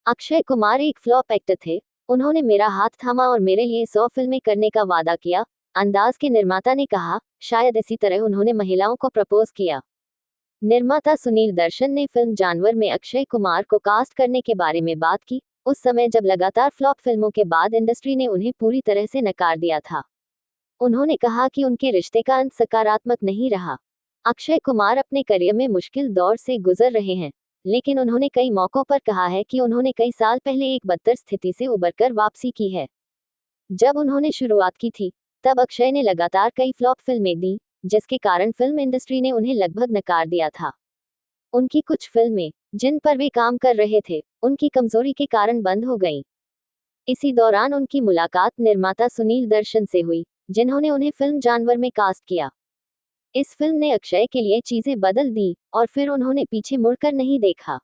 अक्षय कुमार एक flop actor थे। उन्होंने मेरा हाथ थामा और मेरे लिए 100 फिल्में करने का वादा किया। अंदाज के निर्माता ने कहा। शायद इसी तरह उन्होंने महिलाओं को प्रपोज किया। निर्माता सुनील दर्शन ने फिल्म जानवर में अक्षय कुमार को कास्ट करने के बारे में बात की, उस समय जब लगातार फ्लॉप फिल्मों के बाद इंडस्ट्री ने उन्हें पूरी तरह से नकार दिया था। उन्होंने कहा कि उनके रिश्ते का अंत सकारात्मक नहीं रहा। अक्षय कुमार अपने करियर में मुश्किल दौर से गुजर रहे हैं, लेकिन उन्होंने कई मौकों पर कहा है कि उन्होंने कई साल पहले एक बदतर स्थिति से उबरकर वापसी की है। जब उन्होंने शुरुआत की थी, तब अक्षय ने लगातार कई फ्लॉप फिल्में दी, जिसके कारण फिल्म इंडस्ट्री ने उन्हें लगभग नकार दिया था। उनकी कुछ फिल्में, जिन पर वे काम कर रहे थे, उनकी कमजोरी के कारण बंद हो गईं। इसी दौरान उनकी मुलाकात निर्माता सुनील दर्शन से हुई, जिन्होंने उन्हें फिल्म जानवर में कास्ट किया। इस फिल्म ने अक्षय के लिए चीजें बदल दी और फिर उन्होंने पीछे मुड़कर नहीं देखा।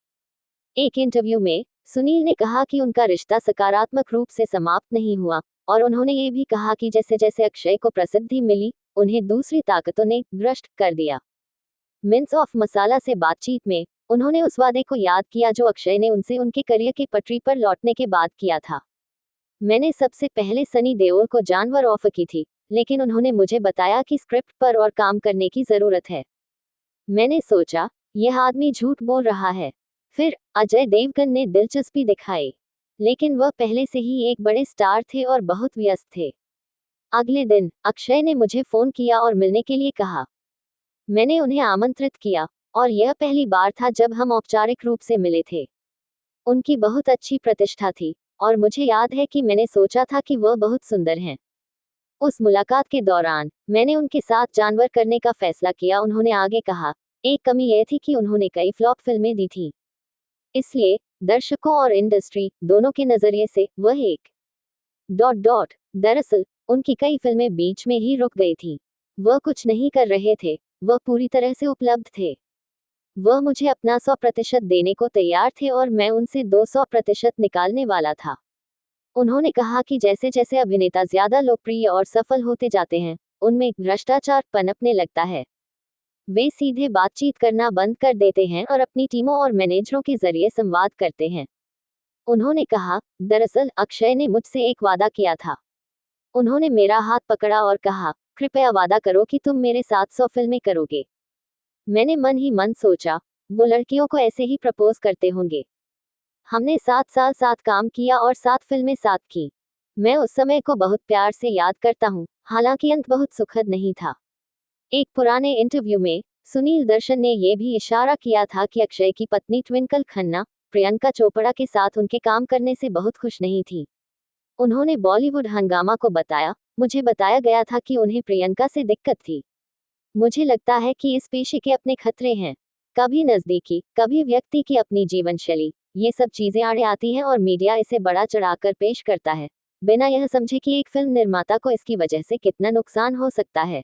एक इंटरव्यू में सुनील ने कहा कि उनका रिश्ता सकारात्मक रूप से समाप्त नहीं हुआ, और उन्होंने ये भी कहा कि जैसे जैसे अक्षय को प्रसिद्धि मिली, उन्हें दूसरी ताकतों ने भ्रष्ट कर दिया। मिन्स ऑफ मसाला से बातचीत में उन्होंने उस वादे को याद किया जो अक्षय ने उनसे उनके करियर की पटरी पर लौटने के बाद किया था। मैंने सबसे पहले सनी देओल को जानवर ऑफर की थी, लेकिन उन्होंने मुझे बताया कि स्क्रिप्ट पर और काम करने की जरूरत है। मैंने सोचा, यह आदमी झूठ बोल रहा है। फिर अजय देवगन ने दिलचस्पी दिखाई, लेकिन वह पहले से ही एक बड़े स्टार थे और बहुत व्यस्त थे। अगले दिन अक्षय ने मुझे फोन किया और मिलने के लिए कहा। मैंने उन्हें आमंत्रित किया, और यह पहली बार था जब हम औपचारिक रूप से मिले थे। उनकी बहुत अच्छी प्रतिष्ठा थी, और मुझे याद है कि मैंने सोचा था कि वह बहुत सुंदर हैं। उस मुलाकात के दौरान मैंने उनके साथ जानवर करने का फैसला किया। उन्होंने आगे कहा, एक कमी यह थी कि उन्होंने कई फ्लॉप फिल्में दी थी, इसलिए दर्शकों और इंडस्ट्री दोनों के नजरिए से वह एक दरअसल उनकी कई फिल्में बीच में ही रुक गई थी। वह कुछ नहीं कर रहे थे, वह पूरी तरह से उपलब्ध थे। वह मुझे अपना 100% देने को तैयार थे और मैं उनसे 200% निकालने वाला था। उन्होंने कहा कि जैसे जैसे अभिनेता ज्यादा लोकप्रिय और सफल होते जाते हैं, उनमें भ्रष्टाचार पनपने लगता है। वे सीधे बातचीत करना बंद कर देते हैं और अपनी टीमों और मैनेजरों के जरिए संवाद करते हैं। उन्होंने कहा, दरअसल अक्षय ने मुझसे एक वादा किया था। उन्होंने मेरा हाथ पकड़ा और कहा, कृपया वादा करो कि तुम मेरे साथ 100 फिल्में करोगे। मैंने मन ही मन सोचा, वो लड़कियों को ऐसे ही प्रपोज करते होंगे। हमने 7 साल साथ काम किया और 7 फिल्में साथ की। मैं उस समय को बहुत प्यार से याद करता हूँ, हालांकि अंत बहुत सुखद नहीं था। एक पुराने इंटरव्यू में सुनील दर्शन ने यह भी इशारा किया था कि अक्षय की पत्नी ट्विंकल खन्ना प्रियंका चोपड़ा के साथ उनके काम करने से बहुत खुश नहीं थी। उन्होंने बॉलीवुड हंगामा को बताया, मुझे बताया गया था कि उन्हें प्रियंका से दिक्कत थी। मुझे लगता है कि इस पेशे के अपने खतरे हैं। कभी नजदीकी, कभी व्यक्ति की अपनी जीवन शैली, ये सब चीजें आड़े आती हैं और मीडिया इसे बड़ा चढ़ाकर पेश करता है, बिना यह समझे कि एक फिल्म निर्माता को इसकी वजह से कितना नुकसान हो सकता है।